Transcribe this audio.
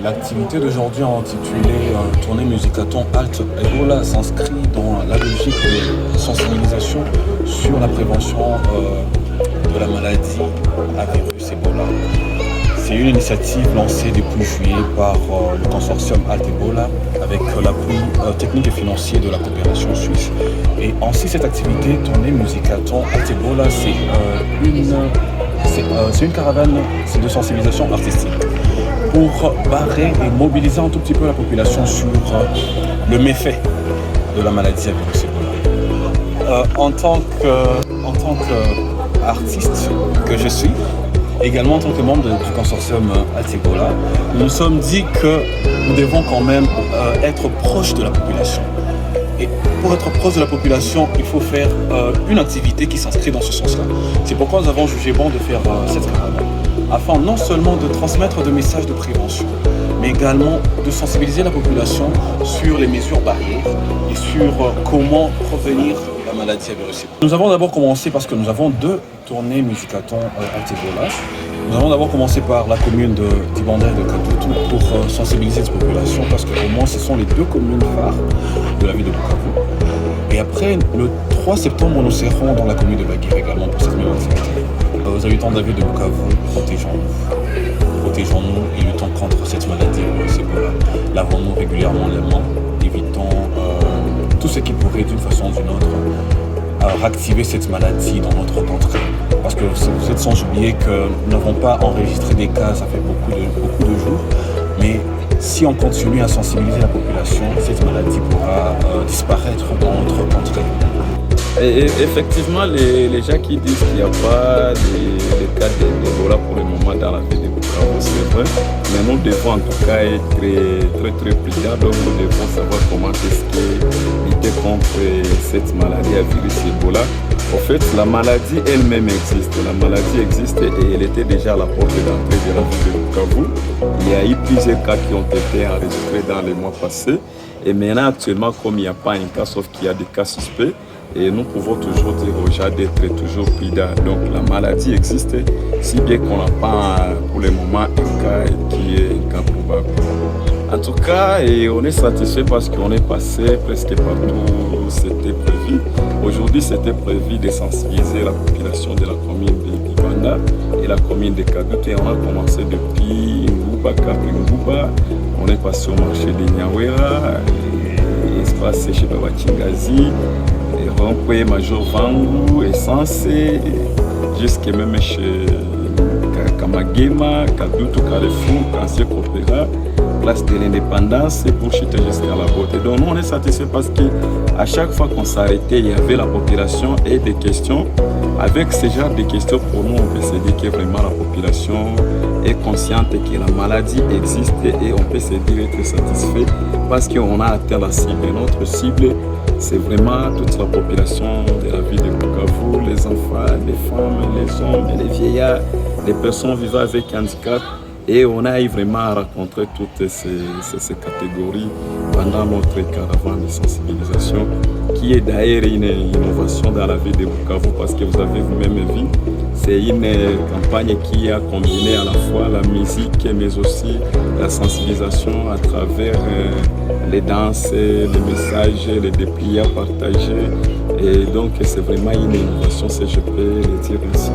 L'activité d'aujourd'hui intitulée Tournée Musicaton Halte Ebola s'inscrit dans la logique de sensibilisation sur la prévention de la maladie à virus Ebola. C'est une initiative lancée depuis juillet par le consortium Halte Ebola avec l'appui technique et financier de la coopération suisse. Et ainsi cette activité Tournée Musicaton Halte Ebola, c'est une caravane de sensibilisation artistique pour barrer et mobiliser un tout petit peu la population sur le méfait de la maladie à virus Ebola. En tant qu'artiste que je suis, également en tant que membre du consortium Halte Ebola, nous nous sommes dit que nous devons quand même être proches de la population. Et pour être proche de la population, il faut faire une activité qui s'inscrit dans ce sens-là. C'est pourquoi nous avons jugé bon de faire cette caravane, afin non seulement de transmettre des messages de prévention, mais également de sensibiliser la population sur les mesures barrières et sur comment prévenir la maladie à virus Ebola. Nous avons d'abord commencé parce que nous avons deux tournées Musicaton Halte Ebola. Nous avons d'abord commencé par la commune de Dibanda et de Kadutu pour sensibiliser cette population parce qu'au moins ce sont les deux communes phares de la ville de Bukavu. Et après, le 3 septembre, nous serons dans la commune de Baguire également pour cette même activité. Aux habitants de la ville de Bukavu, protégeons-nous. Protégeons-nous et luttons contre cette maladie Ebola. Lavons-nous régulièrement les mains, évitons tout ce qui pourrait d'une façon ou d'une autre réactiver cette maladie dans notre contrée. Parce que vous êtes sans oublier que nous n'avons pas enregistré des cas, ça fait beaucoup de jours, mais si on continue à sensibiliser la population, cette maladie pourra disparaître dans notre contrée. Et effectivement, les gens qui disent qu'il n'y a pas de cas d'Ebola pour le moment dans la ville de Bukavu, c'est vrai, mais nous devons en tout cas être très prudents, donc nous devons savoir comment est-ce que lutter contre cette maladie à virus Ebola. En fait, la maladie elle-même existe. La maladie existe et elle était déjà à la porte d'entrée de la ville de Bukavu. Il y a eu plusieurs cas qui ont été enregistrés dans les mois passés. Et maintenant, actuellement, comme il n'y a pas un cas, sauf qu'il y a des cas suspects, et nous pouvons toujours dire aux gens d'être toujours prudents. Donc la maladie existe, si bien qu'on n'a pas pour le moment un cas qui est un cas probable. En tout cas, et on est satisfait parce qu'on est passé presque partout où c'était prévu. Aujourd'hui, c'était prévu de sensibiliser la population de la commune de Dibanda et la commune de Kadutu. Et on a commencé depuis Ngouba, Ngouba. On est passé au marché de Nyawera, espace chez Baba Chingazi, rond-point Major Vangu, Essence, jusqu'à même chez Kamagema, Kadutu, Carrefour, Ancien Coopéra, place de l'indépendance et pour chuter jusqu'à la beauté. Donc nous on est satisfait parce qu'à chaque fois qu'on s'arrêtait, il y avait la population et des questions. Avec ce genre de questions, pour nous, on peut se dire que vraiment la population est consciente que la maladie existe et on peut se dire être satisfait parce qu'on a atteint la cible. Notre cible, c'est vraiment toute la population de la ville de Bukavu, les enfants, les femmes, les hommes, les vieillards, les personnes vivant avec handicap. Et on a eu vraiment à rencontrer toutes ces catégories pendant notre caravane de sensibilisation, qui est d'ailleurs une innovation dans la ville de Bukavu, parce que vous avez vous-même vu, c'est une campagne qui a combiné à la fois la musique, mais aussi la sensibilisation à travers les danses, les messages, les dépliants partagés. Et donc c'est vraiment une innovation, si je peux le dire ainsi.